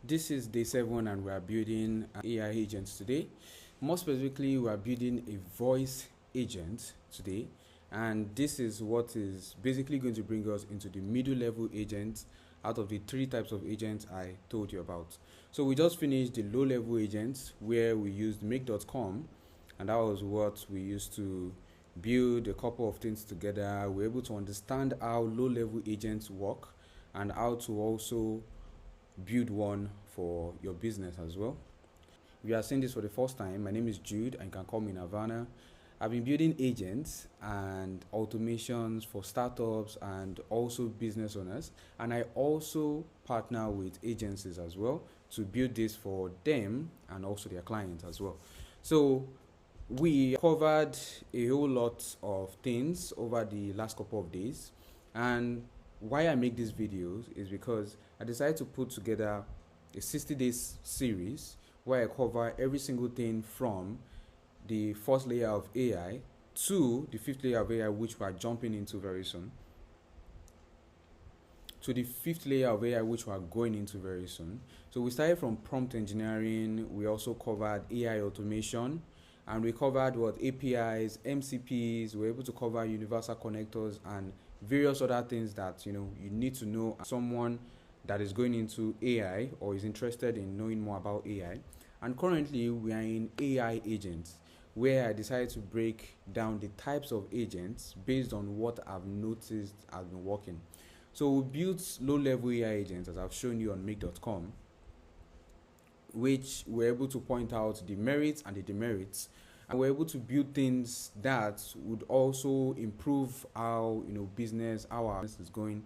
This is day 7 and we are building AI agents today. More specifically, we are building a voice agent today, and this is what is basically going to bring us into the middle level agents out of the 3 types of agents I told you about. So we just finished the low level agents where we used make.com, and that was what we used to build a couple of things together. We're able to understand how low level agents work and how to also build one for your business as well. If you are seeing this for the first time, my name is Jude and you can call me Nirvana. I've been building agents and automations for startups and also business owners, and I also partner with agencies as well to build this for them and also their clients as well. So we covered a whole lot of things over the last couple of days, and why I make these videos is because I decided to put together a 60 days series where I cover every single thing from the first layer of AI to the 5th layer of AI, which we are jumping into very soon, to the 5th layer of AI, which we are going into very soon. So we started from prompt engineering. We also covered AI automation, and we covered what APIs, MCPs. We're able to cover universal connectors and various other things that you need to know as someone that is going into AI or is interested in knowing more about AI. And currently we are in AI agents, where I decided to break down the types of agents based on what I've noticed has been working. So we built low-level AI agents, as I've shown you on make.com, which we're able to point out the merits and the demerits, and we're able to build things that would also improve how business, how our business is going,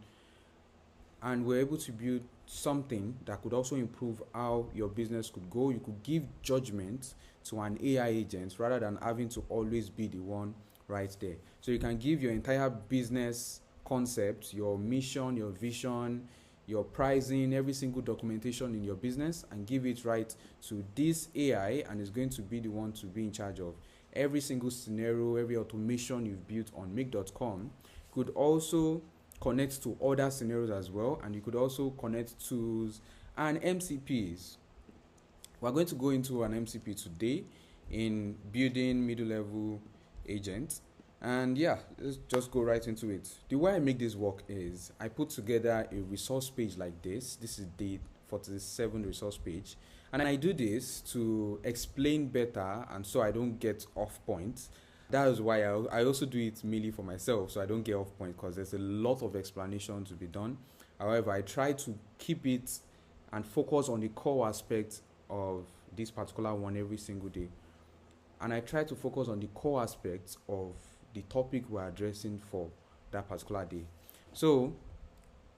and we're able to build something that could also improve how your business could go. You could give judgment to an AI agent rather than having to always be the one right there. So you can give your entire business concept, your mission, your vision, your pricing, every single documentation in your business, and give it right to this AI, and it's going to be the one to be in charge of every single scenario. Every automation you've built on make.com could also connect to other scenarios as well, and you could also connect tools and MCPs. We're going to go into an MCP today in building middle level agents. And yeah, let's just go right into it. The way I make this work is I put together a resource page like this. This is the 47 resource page. And I do this to explain better and so I don't get off point. That is why I also do it mainly for myself, so I don't get off point, because there's a lot of explanation to be done. However, I try to keep it and focus on the core aspects of this particular one every single day. And I try to focus on the core aspects of the topic we're addressing for that particular day. So,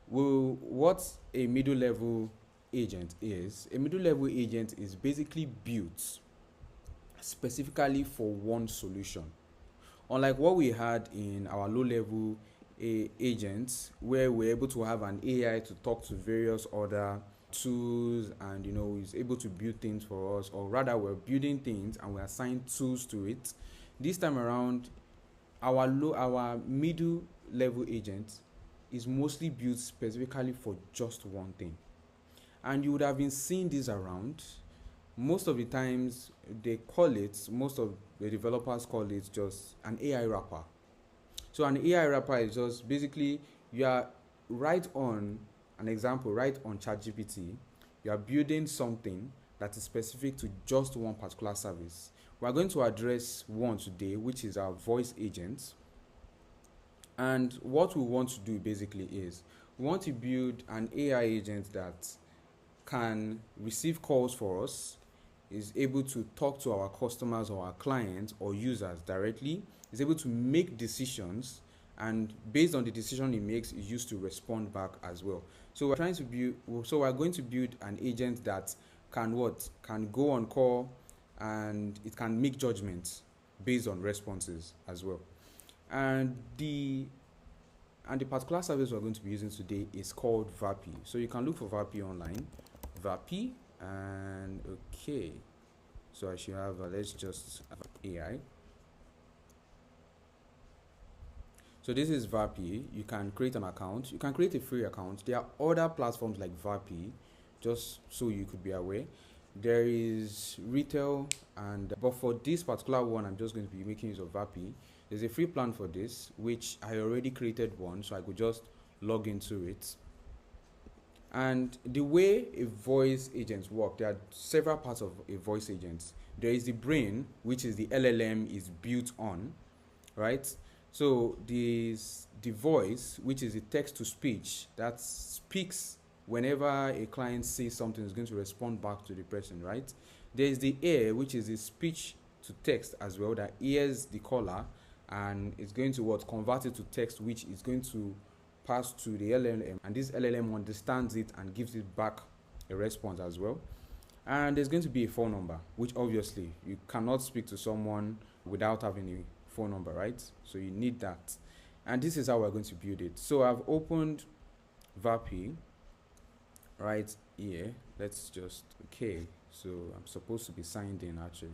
what a middle level agent is? A middle level agent is basically built specifically for one solution. Unlike what we had in our low level agents, where we're able to have an AI to talk to various other tools and is able to build things for us, or rather we're building things and we assign tools to it. This time around, our middle level agent is mostly built specifically for just one thing, and you would have been seeing this around. Most of the times most of the developers call it just an AI wrapper. So an AI wrapper is just basically, you are right on ChatGPT, you are building something that is specific to just one particular service. We are going to address one today, which is our voice agent. And what we want to do basically is we want to build an AI agent that can receive calls for us, is able to talk to our customers or our clients or users directly, is able to make decisions, and based on the decision it makes, is used to respond back as well. So we're going to build an agent that can go on call, and it can make judgments based on responses as well. And the particular service we're going to be using today is called VAPI. So you can look for VAPI online, VAPI, and okay, so I should have let's just have AI. So this is VAPI. You can create an account. You can create a free account. There are other platforms like VAPI just so you could be aware. There is retail, and but for this particular one, I'm just going to be making use of VAPI. There's a free plan for this, which I already created one, so I could just log into it. And the way a voice agent works, there are several parts of a voice agent. There is the brain, which is the LLM is built on, right? So the voice, which is the text to speech, that speaks whenever a client says something, is going to respond back to the person, right? There is the ear, which is the speech to text as well, that hears the caller and is going to convert it to text, which is going to pass to the LLM, and this LLM understands it and gives it back a response as well. And there's going to be a phone number, which obviously you cannot speak to someone without having a phone number, right? So you need that. And this is how we're going to build it. So I've opened VAPI right here. Let's just, okay, so I'm supposed to be signed in actually.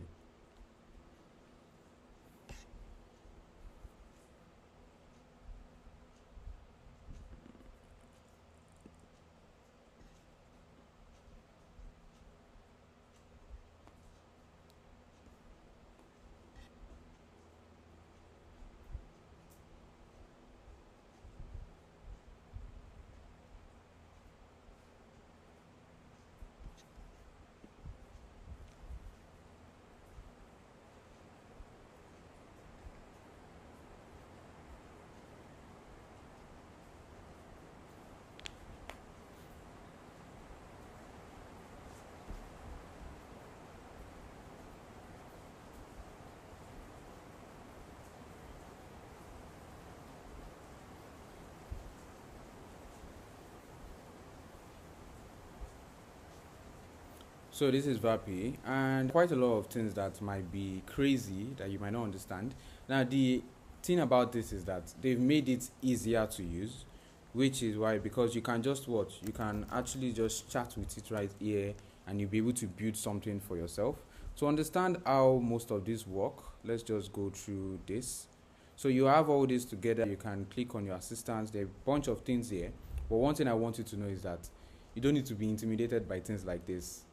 So this is VAPI, and quite a lot of things that might be crazy that you might not understand. Now the thing about this is that they've made it easier to use, which is why, because you can just you can actually just chat with it right here, and you'll be able to build something for yourself. To understand how most of this work, let's just go through this. So you have all this together. You can click on your assistants. There are a bunch of things here, but one thing I want you to know is that you don't need to be intimidated by things like this.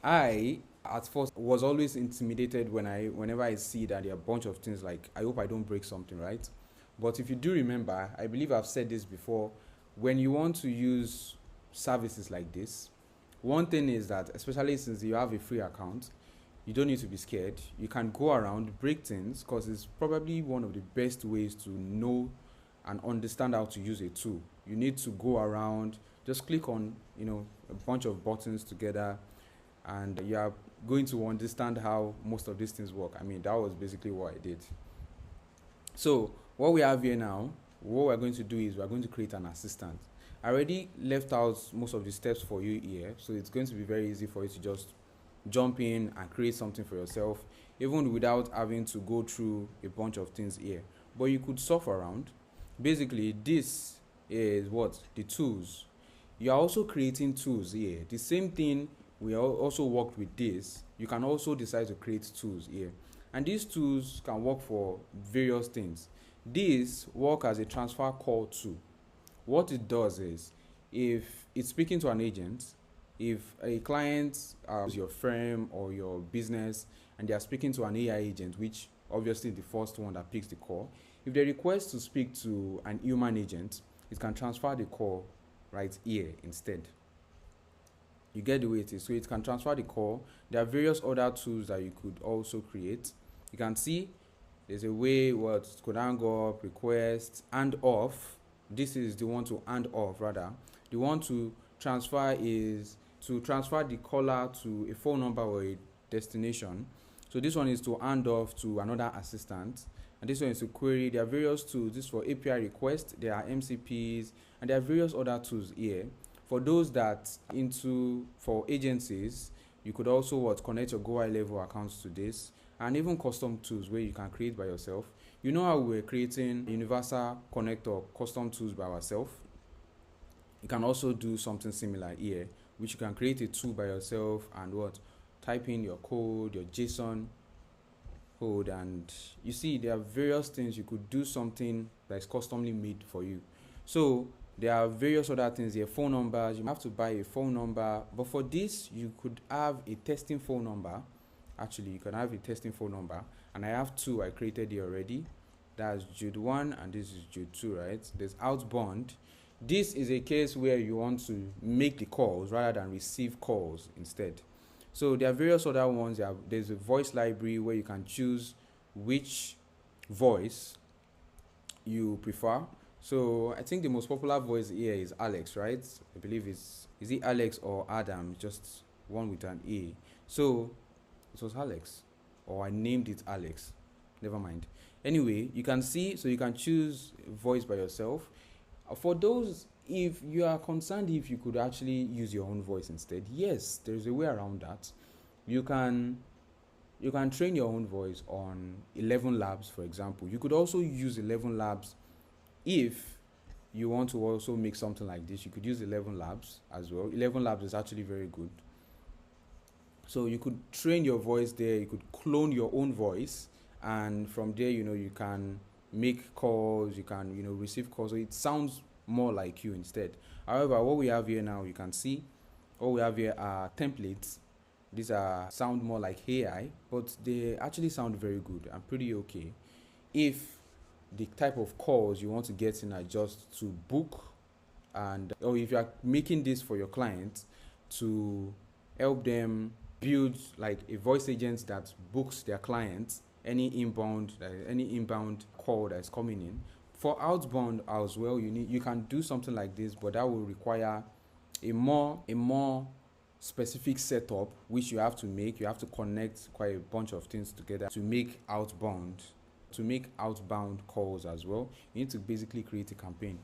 I at first was always intimidated whenever I see that there are a bunch of things like, I hope I don't break something, right? But if you do remember, I believe I've said this before, when you want to use services like this, one thing is that, especially since you have a free account, you don't need to be scared. You can go around, break things, because it's probably one of the best ways to know and understand how to use a tool. You need to go around, just click on, a bunch of buttons together, and you are going to understand how most of these things work. I mean, that was basically what I did. So what we have here now, what we're going to do is we're going to create an assistant. I already left out most of the steps for you here, so it's going to be very easy for you to just jump in and create something for yourself, even without having to go through a bunch of things here. But you could surf around. Basically, this is the tools. You are also creating tools here. The same thing, we also worked with this. You can also decide to create tools here, and these tools can work for various things. This work as a transfer call tool. What it does is, if it's speaking to an agent, if a client is your firm or your business and they are speaking to an AI agent, which obviously the first one that picks the call, if they request to speak to an human agent, it can transfer the call right here instead. You get the way it is. So it can transfer the call. There are various other tools that you could also create. You can see there's a way could hang up, request, and off. This is the one to hand off rather. The one to transfer is to transfer the caller to a phone number or a destination. So this one is to hand off to another assistant. And this one is to query. There are various tools. This is for API request. There are MCPs, and there are various other tools here. For those that for agencies, you could also connect your Go level accounts to this, and even custom tools where you can create by yourself. You know how we're creating universal connector custom tools by ourselves? You can also do something similar here, which you can create a tool by yourself and type in your code, your JSON code, and you see there are various things you could do something that's customly made for you. So There are various other things here, phone numbers. You have to buy a phone number, but for this you could have a testing phone number. Actually, you can have a testing phone number, and I have two I created here already. That's Jude 1 and this is Jude 2, right? There's outbound. This is a case where you want to make the calls rather than receive calls instead. So there are various other ones. There's a voice library where you can choose which voice you prefer. So I think the most popular voice here is Alex, right? I believe is it Alex or Adam? Just one with an A. So it was Alex, or I named it Alex. Never mind. Anyway, you can see, so you can choose voice by yourself. For those, if you are concerned if you could actually use your own voice instead, yes, there's a way around that. You can train your own voice on 11 Labs, for example. You could also use 11 Labs if you want to also make something like this. You could use 11 Labs as well. 11 Labs is actually very good. So you could train your voice there. You could clone your own voice, and from there, you can make calls. You can, receive calls. So it sounds more like you instead. However, what we have here now, you can see, what we have here are templates. These sound more like AI, but they actually sound very good and pretty okay. If the type of calls you want to get in are just to book, or if you are making this for your clients to help them build like a voice agent that books their clients any inbound call that is coming in. For outbound as well, you can do something like this, but that will require a more specific setup which you have to make. You have to connect quite a bunch of things together to make outbound calls as well. You need to basically create a campaign.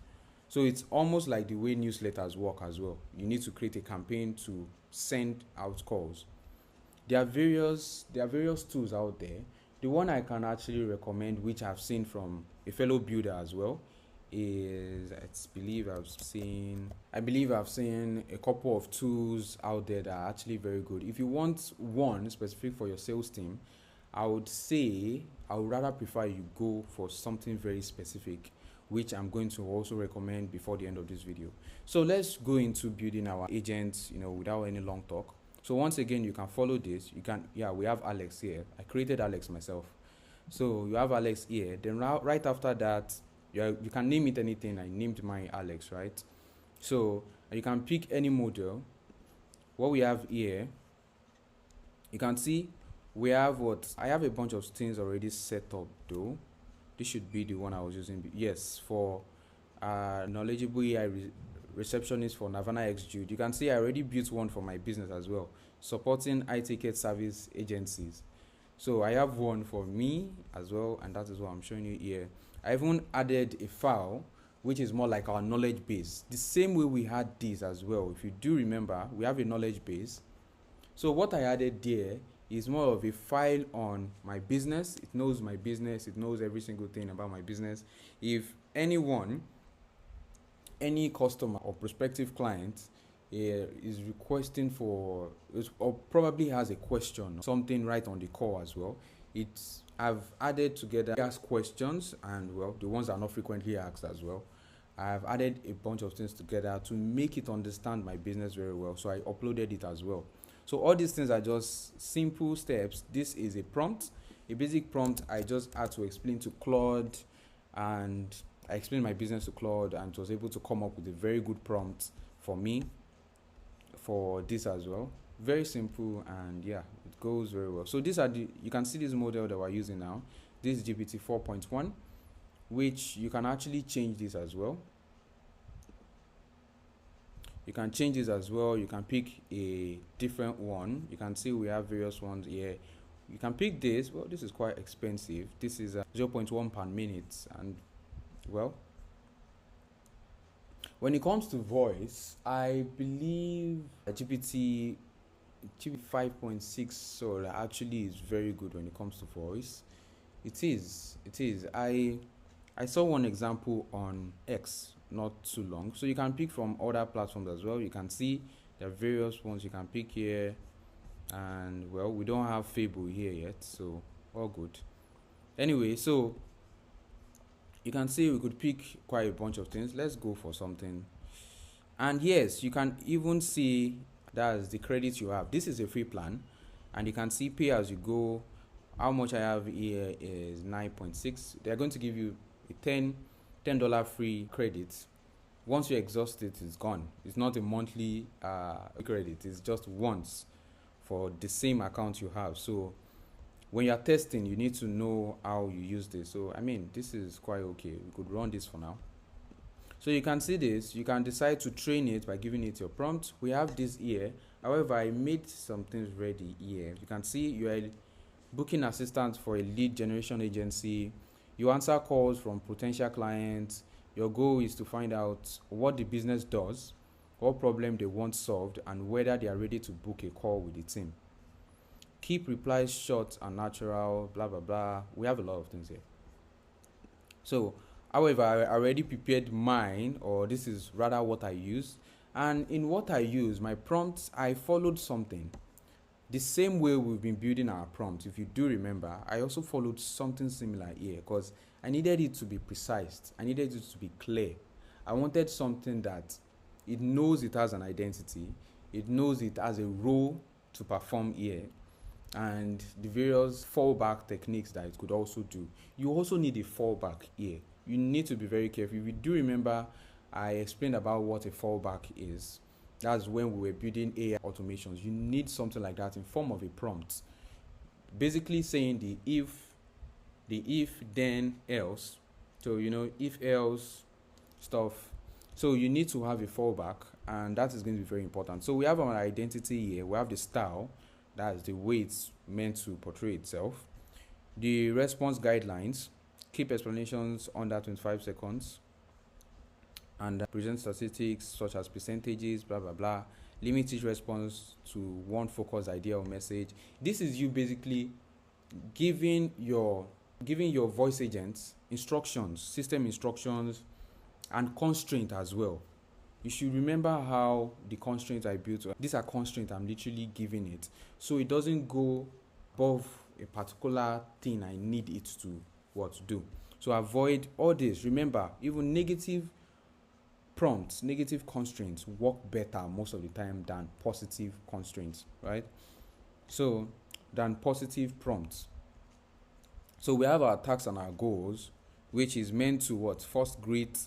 So it's almost like the way newsletters work as well. You need to create a campaign to send out calls. There are various tools out there. The one I can actually recommend, which I've seen from a fellow builder as well, is I believe I've seen a couple of tools out there that are actually very good. If you want one specific for your sales team, I would rather prefer you go for something very specific, which I'm going to also recommend before the end of this video. So let's go into building our agents, without any long talk. So once again, you can follow this. We have Alex here. I created Alex myself. So you have Alex here. Then right after that, you can name it anything. I named my Alex, right? So you can pick any model. What we have here, you can see we have I have a bunch of things already set up though. This should be the one I was using. Yes, for knowledgeable AI receptionist for NirvanaXJude. You can see I already built one for my business as well, supporting high-ticket service agencies. So I have one for me as well, and that is what I'm showing you here. I even added a file which is more like our knowledge base, the same way we had this as well. If you do remember, we have a knowledge base. So what I added there is more of a file on my business. It knows my business. It knows every single thing about my business. If any customer or prospective client is requesting for, or probably has a question, something right on the call as well, I've added together ask questions, and well, the ones that are not frequently asked as well. I've added a bunch of things together to make it understand my business very well. So I uploaded it as well. So all these things are just simple steps. This is a prompt, a basic prompt. I just had to explain to Claude, and I explained my business to Claude, and was able to come up with a very good prompt for me for this as well. Very simple, and yeah, it goes very well. So you can see this model that we're using now. This is GPT 4.1, which you can actually change this as well. You can change this as well. You can pick a different one. You can see we have various ones here. You can pick this. Well, this is quite expensive. This is 0.1 per minute, and well, when it comes to voice, I believe GPT 5.6 so actually is very good when it comes to voice. It is. I saw one example on X not too long. So you can pick from other platforms as well. You can see there are various ones you can pick here, and well, we don't have Fable here yet, so all good. Anyway, so You can see we could pick quite a bunch of things. Let's go for something. And yes, you can even see that's the credits you have. This is a free plan, and you can see pay as you go. How much I have here is 9.6. They're going to give you a $10 free credit. Once you exhaust it, it's gone. It's not a monthly credit. It's just once for the same account you have. So when you're testing, you need to know how you use this. So I mean, this is quite okay. We could run this for now. So you can see this. You can decide to train it by giving it your prompt. We have this here. However, I made some things ready here. You can see you are a booking assistant for a lead generation agency. You answer calls from potential clients. Your goal is to find out what the business does, what problem they want solved, and whether they are ready to book a call with the team. Keep replies short and natural, blah, blah, blah. We have a lot of things here. So, however, I already prepared mine, or this is rather what I use. And in what I use, my prompts, I followed something. The same way we've been building our prompts, if you do remember, I also followed something similar here because I needed it to be precise. I needed it to be clear. I wanted something that it knows it has an identity. It knows it has a role to perform here, and the various fallback techniques that it could also do. You also need a fallback here. You need to be very careful. If you do remember, I explained about what a fallback is. That's when we were building AI automations. You need something like that in form of a prompt. Basically saying the if, then, else. So, if else stuff. So you need to have a fallback, and that is going to be very important. So we have our identity here. We have the style. That's the way it's meant to portray itself. The response guidelines. Keep explanations under 25 seconds. And present statistics such as percentages, blah, blah, blah. Limit each response to one focused idea or message. This is you basically giving your voice agents instructions, system instructions, and constraint as well. You should remember how the constraints I built. These are constraints I'm literally giving it. So it doesn't go above a particular thing I need it to do. So avoid all this. Remember, even negative prompts, negative constraints work better most of the time than positive constraints, right? So, than positive prompts. So we have our tasks and our goals, which is meant to first greet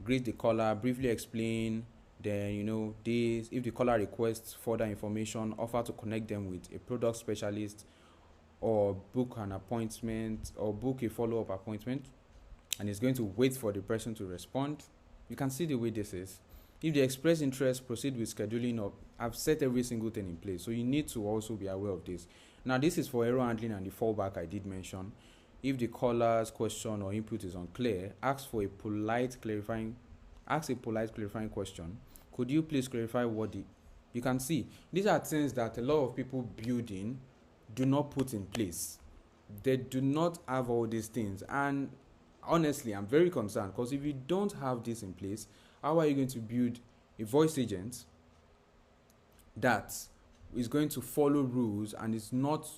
the caller, briefly explain, then this. If the caller requests further information, offer to connect them with a product specialist, or book an appointment, or book a follow-up appointment, and it's going to wait for the person to respond. You can see the way this is. If they express interest, proceed with scheduling up. I've set every single thing in place, so you need to also be aware of this. Now, this is for error handling and the fallback I did mention. If the caller's question or input is unclear, ask a polite clarifying question. Could you please clarify what you can see? These are things that a lot of people building do not put in place. They do not have all these things, and honestly, I'm very concerned because if you don't have this in place, how are you going to build a voice agent that is going to follow rules and it's not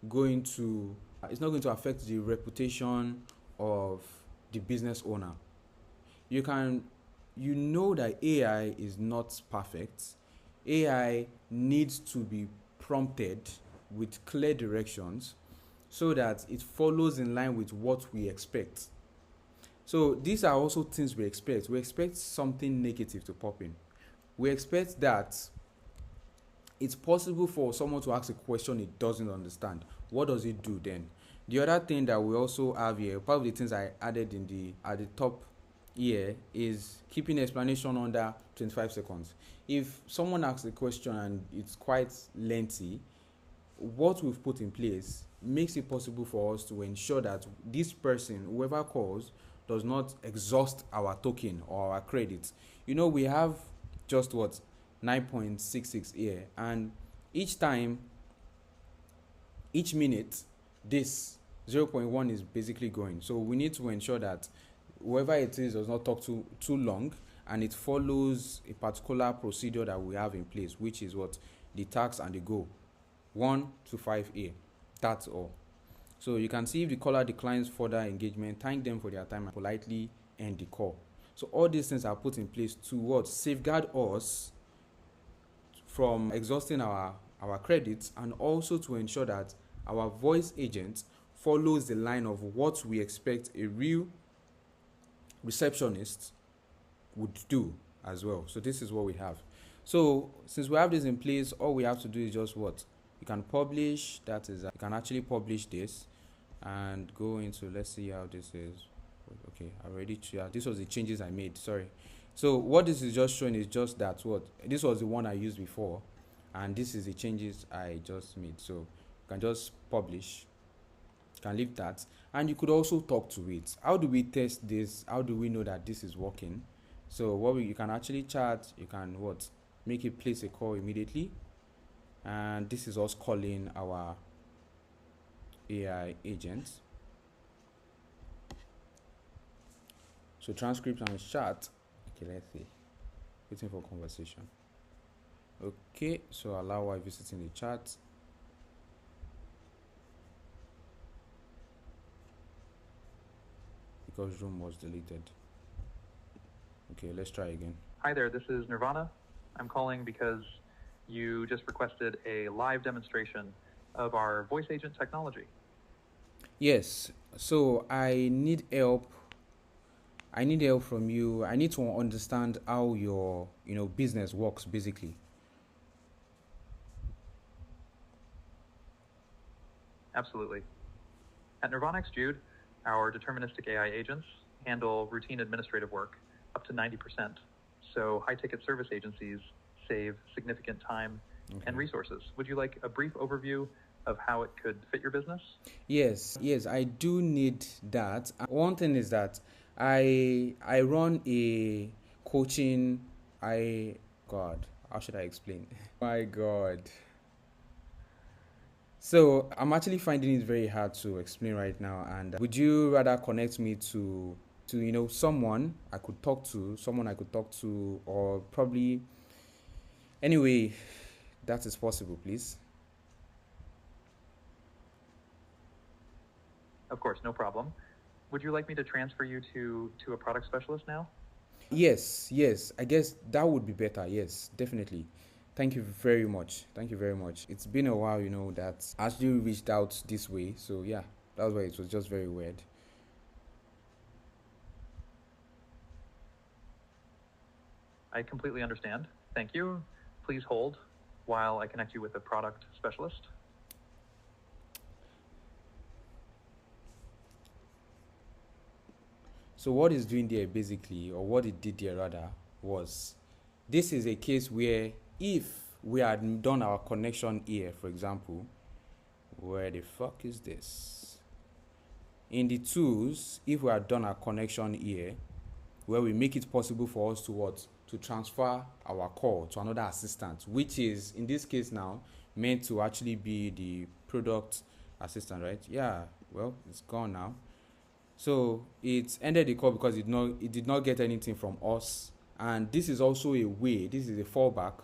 going to affect the reputation of the business owner? You know that AI is not perfect. AI needs to be prompted with clear directions so that it follows in line with what we expect. So these are also things we expect. We expect something negative to pop in. We expect that it's possible for someone to ask a question it doesn't understand. What does it do then? The other thing that we also have here, part of the things I added at the top here, is keeping explanation under 25 seconds. If someone asks a question and it's quite lengthy, what we've put in place makes it possible for us to ensure that this person, whoever calls, does not exhaust our token or our credits. We have just 9.66 here, and each minute this 0.1 is basically going. So we need to ensure that whoever it is does not talk too long, and it follows a particular procedure that we have in place, which is the task and the goal 1 to 5 here. That's all. So you can see if the caller declines further engagement, thank them for their time and politely end the call. So all these things are put in place to what? Safeguard us from exhausting our credits, and also to ensure that our voice agent follows the line of what we expect a real receptionist would do as well. So this is what we have. So since we have this in place, all we have to do is just what? You can publish, that is, you can actually publish this and go into, let's see how this is. Okay, I already, this was the changes I made, sorry. So what this is just showing is just that what, this was the one I used before, and this is the changes I just made. So you can just publish, you can leave that, and you could also talk to it. How do we test this? How do we know that this is working? So what you can actually chat, you can what, make it place a call immediately, and this is us calling our AI agent. So transcript and chat. Okay, let's see. Waiting for conversation. Okay, so allow while visiting the chat. Because room was deleted. Okay, let's try again. Hi there, this is Nirvana. I'm calling because you just requested a live demonstration of our voice agent technology. Yes, so I need help. I need help from you. I need to understand how your business works basically. Absolutely. At NirvanaXJude, our deterministic AI agents handle routine administrative work up to 90%. So high-ticket service agencies save significant time and resources. Would you like a brief overview of how it could fit your business? Yes, I do need that. One thing is that I run a coaching. God, how should I explain? My God. So I'm actually finding it very hard to explain right now. And would you rather connect me to someone I could talk to, or probably anyway that is possible, please? Of course, no problem. Would you like me to transfer you to a product specialist now? Yes, I guess that would be better. Yes, definitely. Thank you very much. It's been a while, that actually reached out this way. So yeah, that's why it was just very weird. I completely understand. Thank you. Please hold while I connect you with a product specialist. So what it's doing there basically, or what it did there rather, was this is a case where if we had done our connection here, for example, where the fuck is this? In the tools, if we had done our connection here, where we make it possible for us to transfer our call to another assistant, which is in this case now meant to actually be the product assistant, right? Yeah, well, it's gone now. So it ended the call because it did not get anything from us. And this is also a way, this is a fallback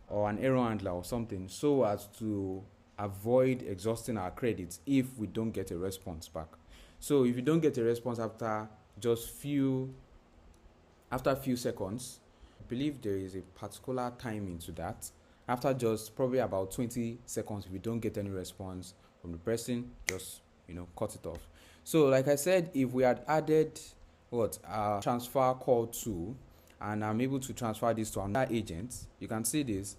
or an error handler or something, so as to avoid exhausting our credits if we don't get a response back. So if you don't get a response after just few seconds, I believe there is a particular timing to that. After just probably about 20 seconds, if you don't get any response from the person, just cut it off. So like I said, if we had added a transfer call to, and I'm able to transfer this to another agent, you can see this.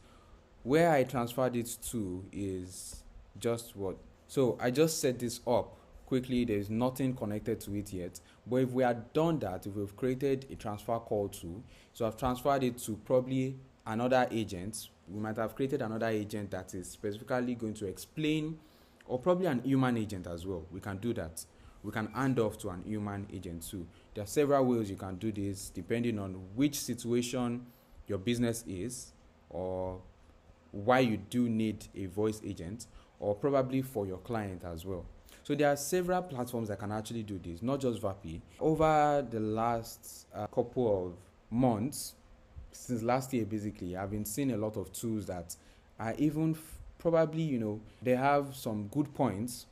Where I transferred it to is just what. So I just set this up quickly. There's nothing connected to it yet. But if we had done that, if we've created a transfer call to, so I've transferred it to probably another agent. We might have created another agent that is specifically going to explain, or probably an human agent as well. We can do that. We can hand off to an human agent too. There are several ways you can do this depending on which situation your business is, or why you do need a voice agent, or probably for your client as well. So there are several platforms that can actually do this, not just VAPI. Over the last couple of months, since last year basically, I've been seeing a lot of tools that are even probably, they have some good points,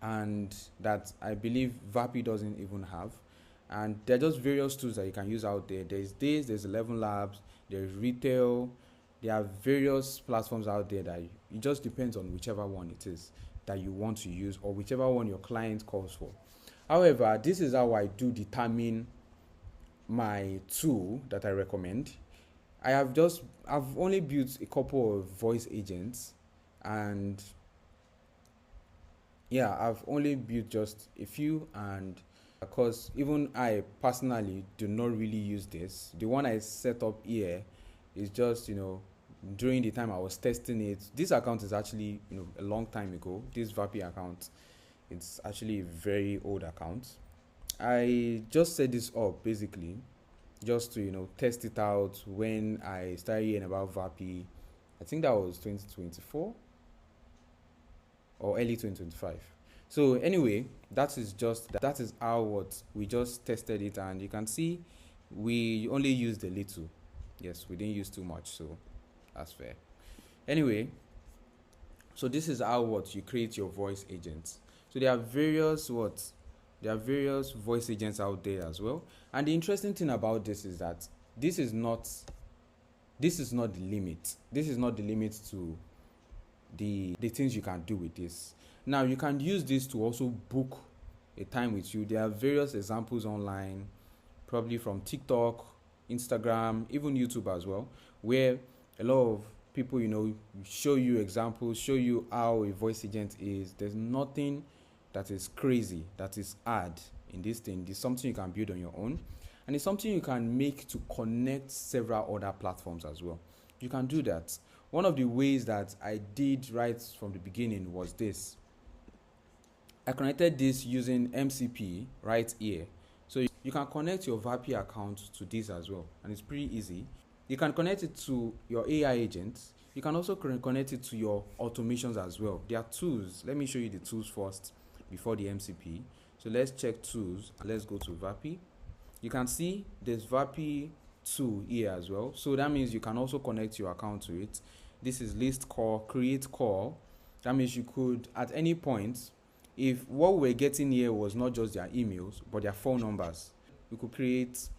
and that I believe VAPI doesn't even have. And there are just various tools that you can use out there. There's this, there's 11 Labs, there's retail. There are various platforms out there that it just depends on whichever one it is that you want to use, or whichever one your client calls for. However, this is how I do determine my tool that I recommend. I've only built a couple of voice agents, and yeah, I've only built just a few, and because even I personally do not really use this. The one I set up here is just, during the time I was testing it. This account is actually, a long time ago. This VAPI account, it's actually a very old account. I just set this up basically just to, test it out when I started hearing about VAPI. I think that was 2024 or early 2025. So anyway, that is how what we just tested it, and you can see we only used a little. Yes, we didn't use too much, so that's fair. Anyway, so this is how what you create your voice agents. So there are various voice agents out there as well. And the interesting thing about this is that this is not the limit. This is not the limit to the things you can do with this. Now you can use this to also book a time with you. There are various examples online, probably from TikTok, Instagram, even YouTube as well, where a lot of people, show you examples, show you how a voice agent is. There's nothing that is crazy, that is hard in this thing. It's something you can build on your own, and it's something you can make to connect several other platforms as well. You can do that. One of the ways that I did right from the beginning was this. I connected this using MCP right here. So you can connect your VAPI account to this as well, and it's pretty easy. You can connect it to your AI agents. You can also connect it to your automations as well. There are tools. Let me show you the tools first before the MCP. So let's check tools and let's go to VAPI. You can see there's VAPI tool here as well. So that means you can also connect your account to it. This is list call, create call. That means you could at any point, if what we're getting here was not just their emails but their phone numbers, you could create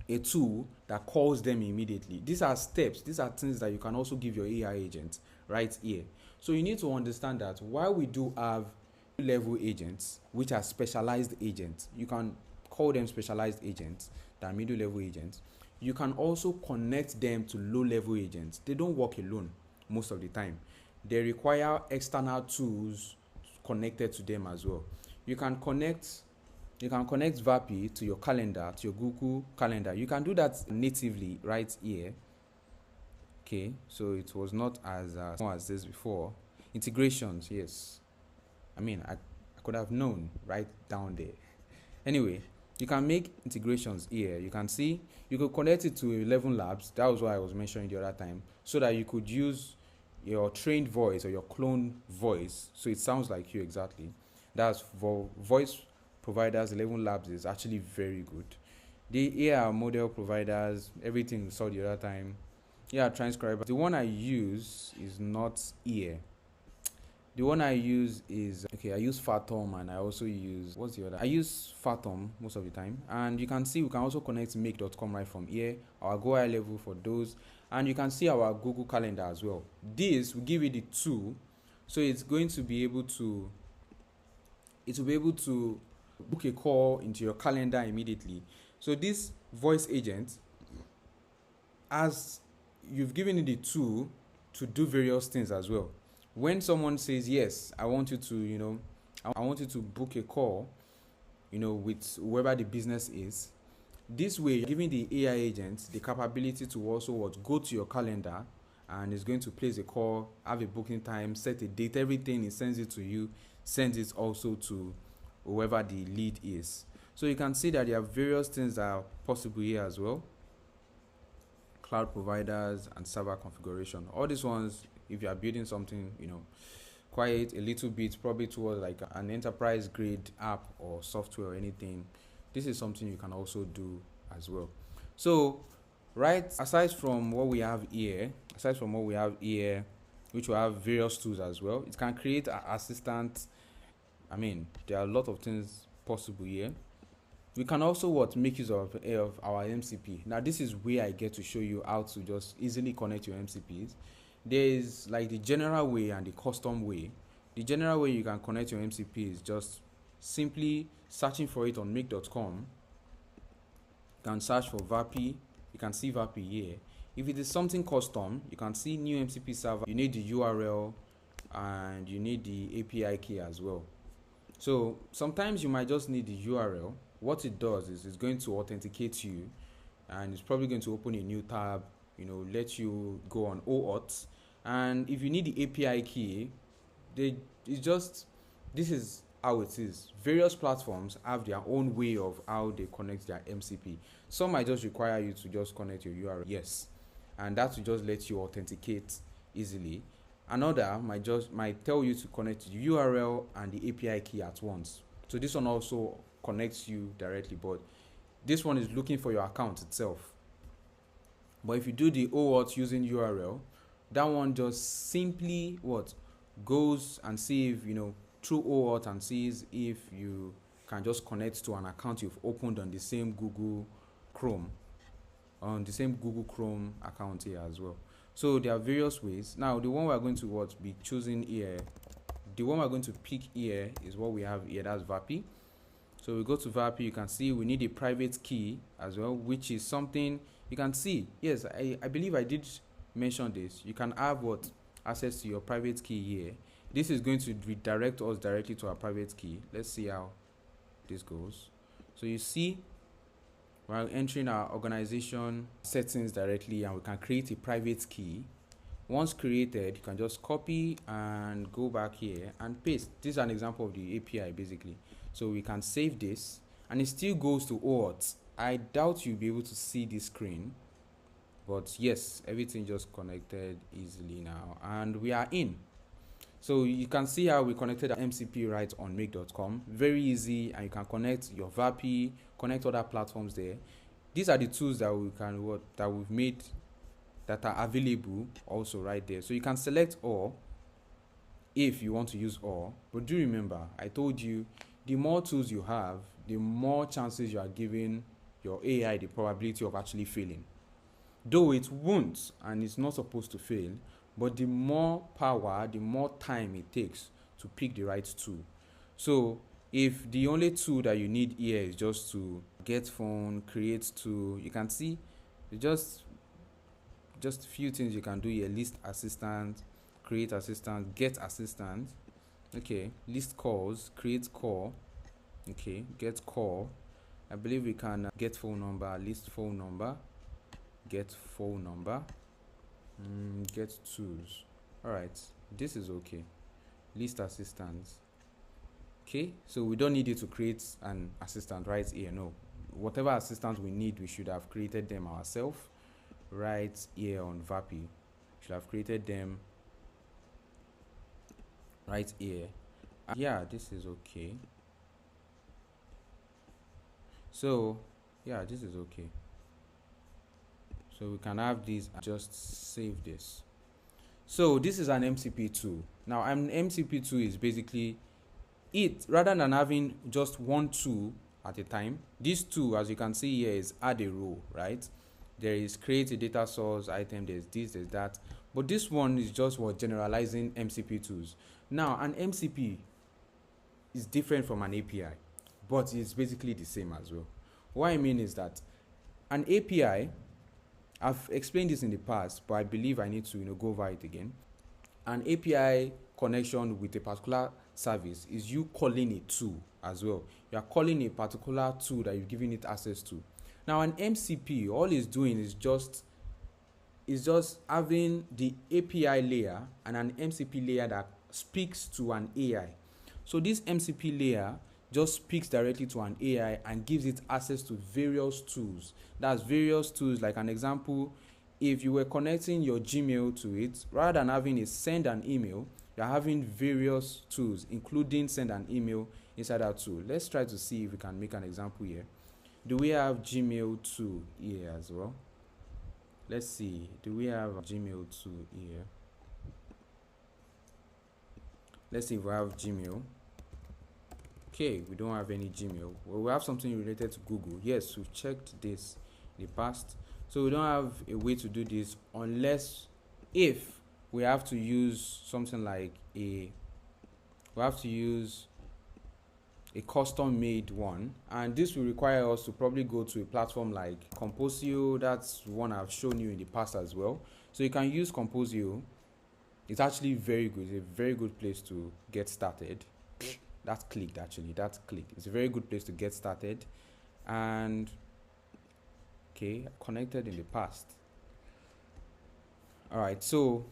a tool that calls them immediately. These are steps. These are things that you can also give your AI agent right here. So you need to understand that while we do have level agents, which are specialized agents, you can call them specialized agents, that are middle level agents. You can also connect them to low level agents. They don't work alone most of the time. They require external tools connected to them as well. You can connect VAPI to your calendar, to your Google Calendar. You can do that natively right here. Okay, so it was not as small as this before. Integrations, yes. I could have known right down there. Anyway, you can make integrations here. You can see you could connect it to 11 Labs. That was what I was mentioning the other time, so that you could use your trained voice or your clone voice, so it sounds like you exactly. That's for voice providers. 11 Labs is actually very good. The AI model providers, everything we saw the other time. Yeah, transcriber. The one I use is not here. The one I use is, I use Phantom, and I also use, what's the other? I use Phantom most of the time. And you can see we can also connect make.com right from here. Our go high level for those. And you can see our Google Calendar as well. This will give you the tool. So it's going to be able to, book a call into your calendar immediately. So this voice agent, as you've given it the tool to do various things as well. When someone says, yes, I want you to book a call, with whoever the business is, this way you're giving the AI agent the capability to also go to your calendar, and it's going to place a call, have a booking time, set a date, everything. It sends it to you, sends it also to whoever the lead is. So you can see that there are various things that are possible here as well. Cloud providers and server configuration. All these ones, if you are building something, quite a little bit, probably towards like an enterprise grade app or software or anything, this is something you can also do as well. So, aside from what we have here, which will have various tools as well, it can create an assistant I mean, there are a lot of things possible here. We can also make use of our MCP. Now this is where I get to show you how to just easily connect your MCPs. There is like the general way and the custom way. The general way you can connect your MCP is just simply searching for it on make.com. You can search for VAPI. You can see VAPI here. If it is something custom, you can see new MCP server. You need the URL and you need the API key as well. So sometimes you might just need the URL. What it does is it's going to authenticate you, and it's probably going to open a new tab, let you go on OAuth. And if you need the API key, this is how it is. Various platforms have their own way of how they connect their MCP. Some might just require you to just connect your URL, yes, and that will just let you authenticate easily. Another might tell you to connect the URL and the API key at once. So this one also connects you directly, but this one is looking for your account itself. But if you do the OAuth using URL, that one just simply goes and see if through OAuth and sees if you can just connect to an account you've opened on the same Google Chrome account here as well. So there are various ways. Now the one we're going to be choosing here, the one we're going to pick here is what we have here, that's VAPI. So we go to VAPI, you can see we need a private key as well, which is something you can see. Yes, I believe I did mention this. You can have access to your private key here. This is going to redirect us directly to our private key. Let's see how this goes. So you see, we're entering our organization settings directly, and we can create a private key. Once created, you can just copy and go back here and paste. This is an example of the API basically. So we can save this, and it still goes to OAuth. I doubt you'll be able to see this screen, but yes, everything just connected easily now, and we are in. So you can see how we connected our MCP right on make.com. Very easy, and you can connect your VAPI, connect other platforms there. These are the tools that we've made that are available also right there. So you can select all if you want to use all, but do remember, I told you, the more tools you have, the more chances you are giving your AI the probability of actually failing. Though it won't, and it's not supposed to fail, but the more power, the more time it takes to pick the right tool. So if the only tool that you need here is just to get phone, create tool, you can see just a few things you can do here. List assistant, create assistant, get assistant. Okay, list calls, create call. Okay, get call. I believe we can get phone number, list phone number, get phone number, get tools. All right, this is okay. List assistants. Okay, so we don't need you to create an assistant right here. No, whatever assistant we need, we should have created them ourselves right here on VAPI. Should have created them right here. Yeah, this is okay. So yeah, this is okay. So we can have this and just save this. So this is an MCP tool. Now an MCP tool is basically it, rather than having just one tool at a time. This tool, as you can see here, is add a row, right? There is create a data source item, there's this, there's that. But this one is just generalizing MCP tools. Now an MCP is different from an API, but it's basically the same as well. What I mean is that an API, I've explained this in the past, but I believe I need to go over it again. An API connection with a particular service is you calling a tool as well. You are calling a particular tool that you're giving it access to. Now an MCP, all it's doing is just having the API layer and an MCP layer that speaks to an AI. So this MCP layer just speaks directly to an AI and gives it access to various tools. That's various tools. Like an example, if you were connecting your Gmail to it, rather than having a send an email, you're having various tools, including send an email inside that tool. Let's try to see if we can make an example here. Do we have Gmail 2 here as well? Let's see. Do we have Gmail 2 here? Let's see if we have Gmail. Okay, we don't have any Gmail. Well, we have something related to Google. Yes, we've checked this in the past. So we don't have a way to do this unless if we have to use something like we have to use a custom made one, and this will require us to probably go to a platform like Composio. That's one I've shown you in the past as well. So you can use Composio. It's actually very good. It's a very good place to get started. That's clicked actually. That's clicked. It's a very good place to get started. And okay, connected in the past. All right, so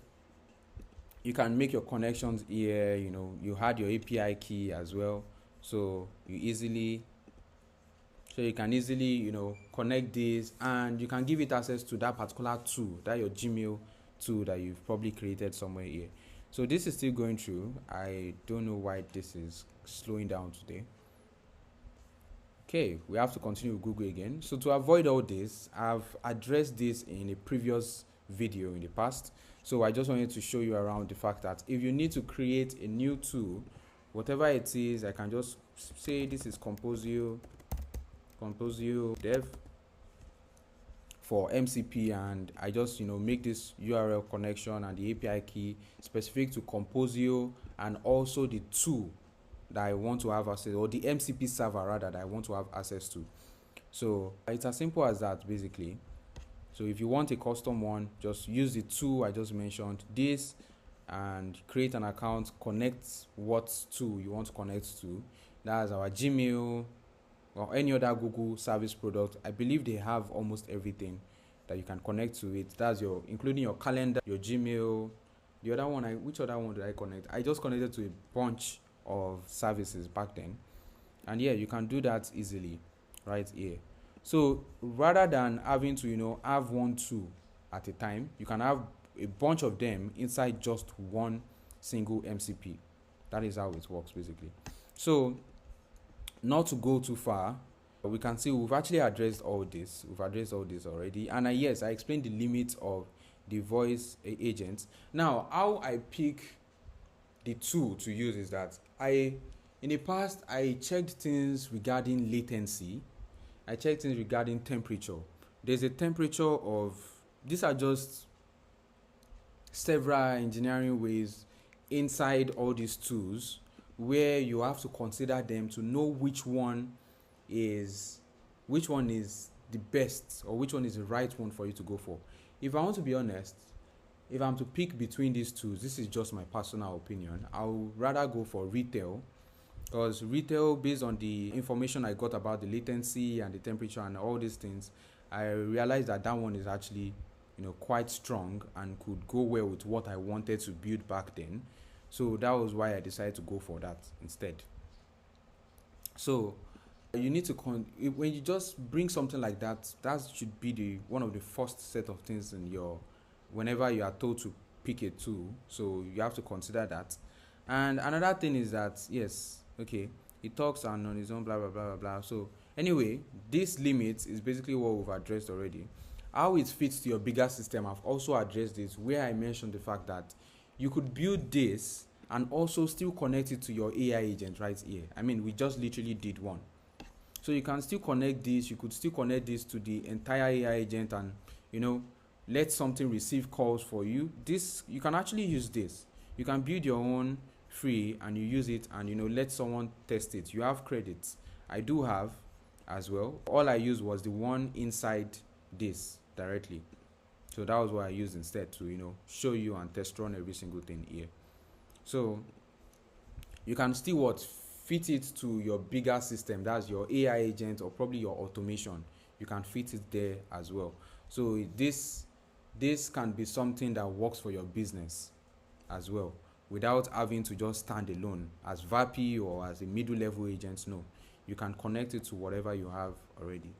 you can make your connections here. You had your API key as well, so you can easily connect this, and you can give it access to that particular tool, that your Gmail tool that you've probably created somewhere here. So this is still going through. I don't know why this is slowing down today. Okay, we have to continue with Google again. So to avoid all this, I've addressed this in a previous video in the past. So I just wanted to show you around the fact that if you need to create a new tool, whatever it is, I can just say this is Composio dev for MCP, and I just make this URL connection and the API key specific to Composio, and also the tool that I want to have access, or the MCP server rather, that I want to have access to. So it's as simple as that basically. So if you want a custom one, just use the tool I just mentioned, this, and create an account, connect what tool you want to connect to. That's our Gmail or any other Google service product. I believe they have almost everything that you can connect to it. That's including your calendar, your Gmail. The other one, which other one did I connect? I just connected to a bunch of services back then. And yeah, you can do that easily right here. So rather than having to have one tool at a time, you can have a bunch of them inside just one single MCP. That is how it works basically. So not to go too far, we can see we've actually addressed all this. We've addressed all this already. And yes, I explained the limits of the voice agents. Now, how I pick the tool to use is that in the past, I checked things regarding latency. I checked things regarding temperature. There's a temperature of, these are just several engineering ways inside all these tools where you have to consider them to know which one is the best, or which one is the right one for you to go for. If I want to be honest, if I'm to pick between these tools, this is just my personal opinion, I would rather go for retail, because retail, based on the information I got about the latency and the temperature and all these things, I realized that one is actually quite strong and could go well with what I wanted to build back then. So that was why I decided to go for that instead. So you need to when you just bring something like that, that should be one of the first set of things in whenever you are told to pick a tool. So you have to consider that. And another thing is that, yes, okay, it talks on his own, blah blah blah blah blah. So anyway, this limit is basically what we've addressed already. How it fits to your bigger system, I've also addressed this, where I mentioned the fact that you could build this and also still connect it to your AI agent right here. I mean, we just literally did one. So you can still connect this. You could still connect this to the entire AI agent and let something receive calls for you. This, you can actually use this. You can build your own free and you use it and let someone test it. You have credits. I do have as well. All I used was the one inside this directly. So that was what I used instead to show you and test run every single thing here. So you can still fit it to your bigger system. That's your AI agent or probably your automation. You can fit it there as well. So this can be something that works for your business as well, without having to just stand alone as VAPI or as a middle level agent. No, you can connect it to whatever you have already.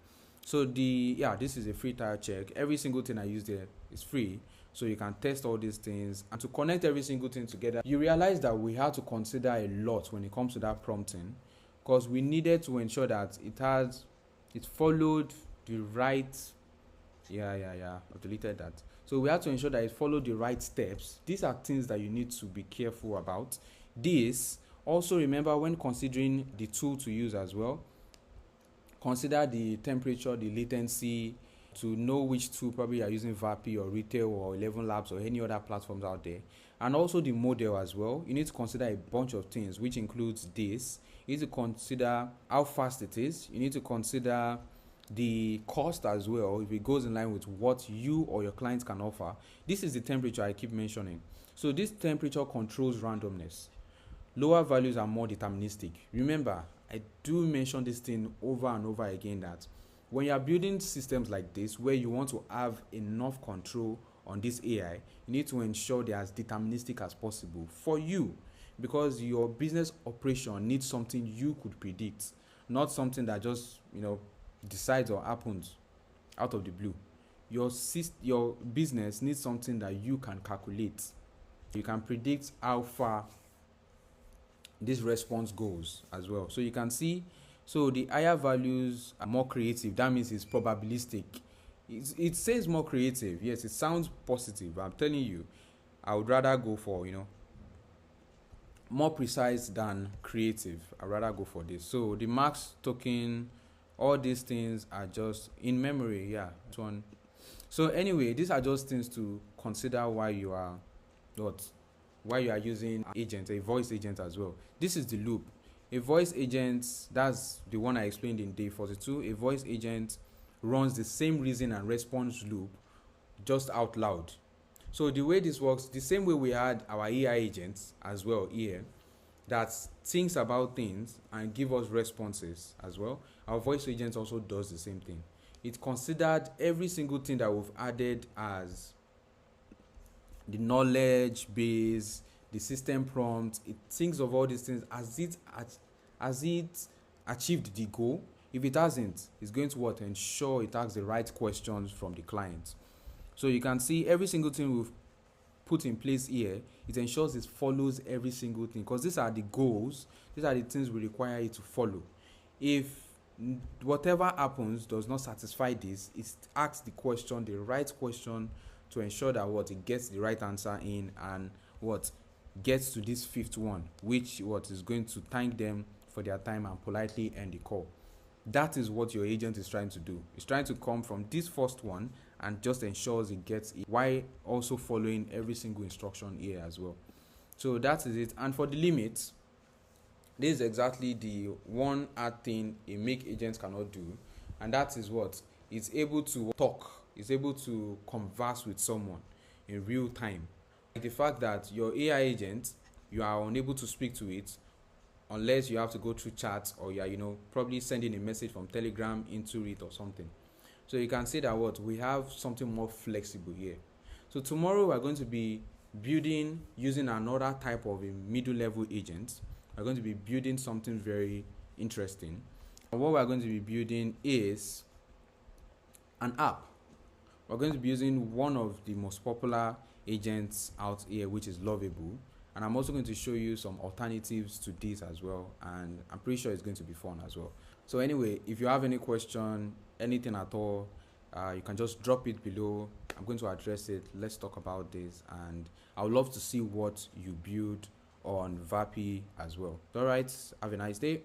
So this is a free trial check. Every single thing I use there is free, so you can test all these things. And to connect every single thing together, you realize that we have to consider a lot when it comes to that prompting, because we needed to ensure that it followed the right I've deleted that. So we have to ensure that it followed the right steps. These are things that you need to be careful about. This Also remember, when considering the tool to use as well, consider the temperature, the latency, to know which tool probably you are using, VAPI or Retail or 11 Labs or any other platforms out there. And also the model as well. You need to consider a bunch of things, which includes this. You need to consider how fast it is. You need to consider the cost as well, if it goes in line with what you or your clients can offer. This is the temperature I keep mentioning. So this temperature controls randomness. Lower values are more deterministic. Remember, I do mention this thing over and over again, that when you are building systems like this, where you want to have enough control on this AI, you need to ensure they are as deterministic as possible for you, because your business operation needs something you could predict, not something that just decides or happens out of the blue. Your business needs something that you can calculate. You can predict how far this response goes as well. So you can see, so the higher values are more creative. That means it's probabilistic. It says more creative. Yes, it sounds positive, but I'm telling you, I would rather go for more precise than creative. I'd rather go for this. So the max token, all these things are just in memory. Yeah, one. So anyway, these are just things to consider why you are using a voice agent as well. This is the loop. A voice agent, that's the one I explained in day 42. A voice agent runs the same reason and response loop, just out loud. So the way this works, the same way we had our AI agents as well here, that thinks about things and give us responses as well. Our voice agent also does the same thing. It considered every single thing that we've added as the knowledge base, the system prompt. It thinks of all these things as it achieved the goal. If it hasn't, it's going to ensure it asks the right questions from the client. So you can see every single thing we've put in place here, it ensures it follows every single thing, because these are the goals, these are the things we require it to follow. If whatever happens does not satisfy this, it asks the right question, to ensure that it gets the right answer in, and gets to this fifth one, which is going to thank them for their time and politely end the call. That is what your agent is trying to do. It's trying to come from this first one and just ensures it gets it, while also following every single instruction here as well. So that is it. And for the limits, this is exactly the one hard thing a make agent cannot do, and that is it's able to talk. It's able to converse with someone in real time. Like the fact that your AI agent, you are unable to speak to it unless you have to go through chats, or you are probably sending a message from Telegram into it or something. So you can see that we have something more flexible here. So tomorrow we're going to be building using another type of a middle level agent. We're going to be building something very interesting. And what we're going to be building is an app. We're going to be using one of the most popular agents out here, which is Lovable. And I'm also going to show you some alternatives to this as well. And I'm pretty sure it's going to be fun as well. So anyway, if you have any question, anything at all, you can just drop it below. I'm going to address it. Let's talk about this. And I would love to see what you build on VAPI as well. All right. Have a nice day.